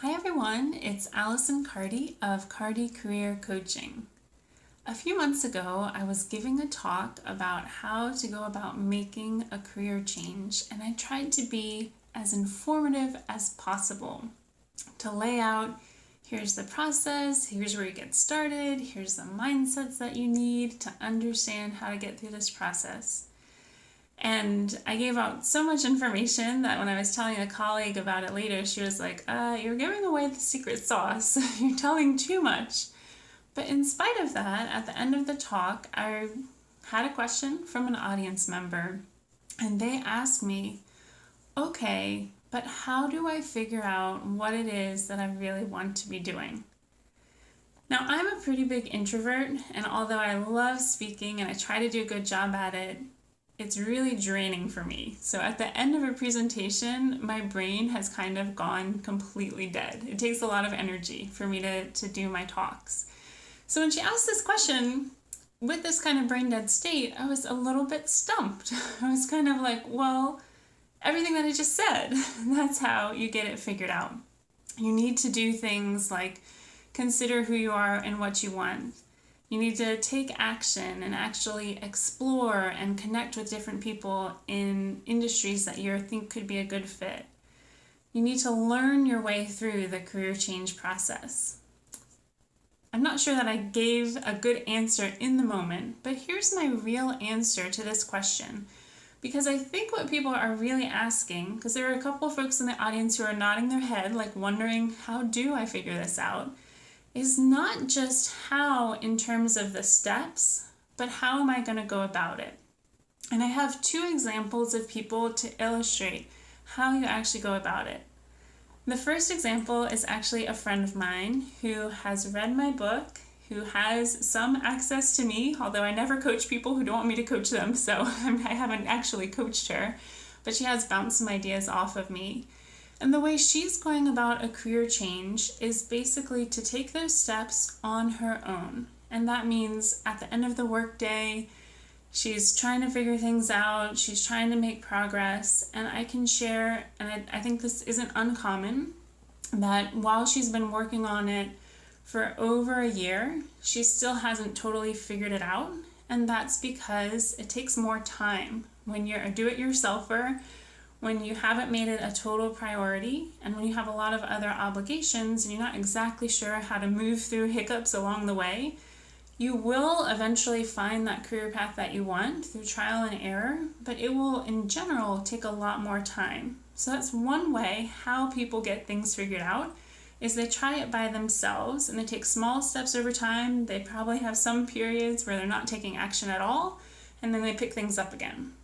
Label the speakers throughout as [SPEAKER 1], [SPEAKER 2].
[SPEAKER 1] Hi everyone, it's Allison Cardy of Cardy Career Coaching. A few months ago, I was giving a talk about how to go about making a career change, and I tried to be as informative as possible to lay out here's the process, here's where you get started, here's the mindsets that you need to understand how to get through this process. And I gave out so much information that when I was telling a colleague about it later, she was like, you're giving away the secret sauce. You're telling too much. But in spite of that, at the end of the talk, I had a question from an audience member, and they asked me, okay, but how do I figure out what it is that I really want to be doing? Now, I'm a pretty big introvert, and although I love speaking and I try to do a good job at it, it's really draining for me. So at the end of a presentation, my brain has kind of gone completely dead. It takes a lot of energy for me to do my talks. So when she asked this question, with this kind of brain dead state, I was a little bit stumped. I was kind of like, well, everything that I just said, that's how you get it figured out. You need to do things like consider who you are and what you want. You need to take action and actually explore and connect with different people in industries that you think could be a good fit. You need to learn your way through the career change process. I'm not sure that I gave a good answer in the moment, but here's my real answer to this question. Because I think what people are really asking, because there are a couple of folks in the audience who are nodding their head, like wondering, how do I figure this out? Is not just how in terms of the steps, but how am I going to go about it? And I have two examples of people to illustrate how you actually go about it. The first example is actually a friend of mine who has read my book, who has some access to me, although I never coach people who don't want me to coach them, so I haven't actually coached her, but she has bounced some ideas off of me. And the way she's going about a career change is basically to take those steps on her own. And that means at the end of the workday, she's trying to figure things out, she's trying to make progress, and I can share, and I think this isn't uncommon, that while she's been working on it for over a year, she still hasn't totally figured it out. And that's because it takes more time. When you're a do-it-yourselfer, when you haven't made it a total priority, and when you have a lot of other obligations and you're not exactly sure how to move through hiccups along the way, you will eventually find that career path that you want through trial and error, but it will in general take a lot more time. So that's one way how people get things figured out, is they try it by themselves and they take small steps over time. They probably have some periods where they're not taking action at all, and then they pick things up again.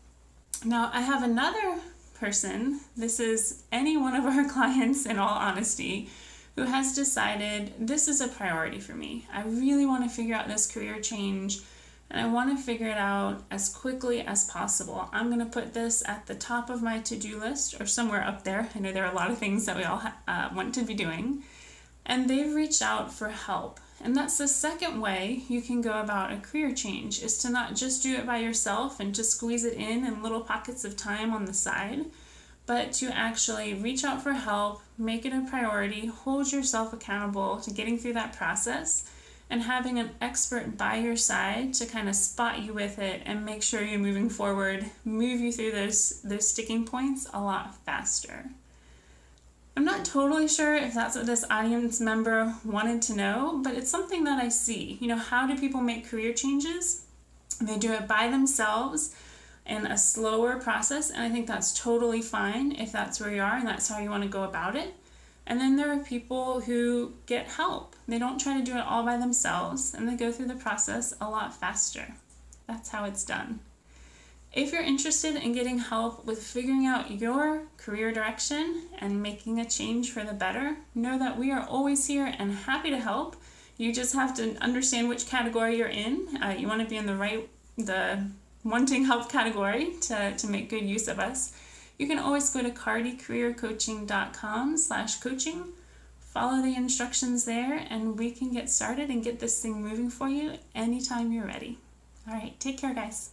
[SPEAKER 1] Now, I have another person, this is any one of our clients in all honesty, who has decided this is a priority for me. I really want to figure out this career change, and I want to figure it out as quickly as possible. I'm going to put this at the top of my to-do list or somewhere up there. I know there are a lot of things that we all want to be doing, and they've reached out for help. And that's the second way you can go about a career change, is to not just do it by yourself and just squeeze it in little pockets of time on the side, but to actually reach out for help, make it a priority, hold yourself accountable to getting through that process, and having an expert by your side to kind of spot you with it and make sure you're moving forward, move you through those sticking points a lot faster. I'm not totally sure if that's what this audience member wanted to know, but it's something that I see. How do people make career changes? They do it by themselves in a slower process, and I think that's totally fine if that's where you are and that's how you want to go about it. And then there are people who get help. They don't try to do it all by themselves, and they go through the process a lot faster. That's how it's done. If you're interested in getting help with figuring out your career direction and making a change for the better, know that we are always here and happy to help. You just have to understand which category you're in. You want to be in the wanting help category to make good use of us. You can always go to cardycareercoaching.com/coaching, follow the instructions there, and we can get started and get this thing moving for you anytime you're ready. All right, take care, guys.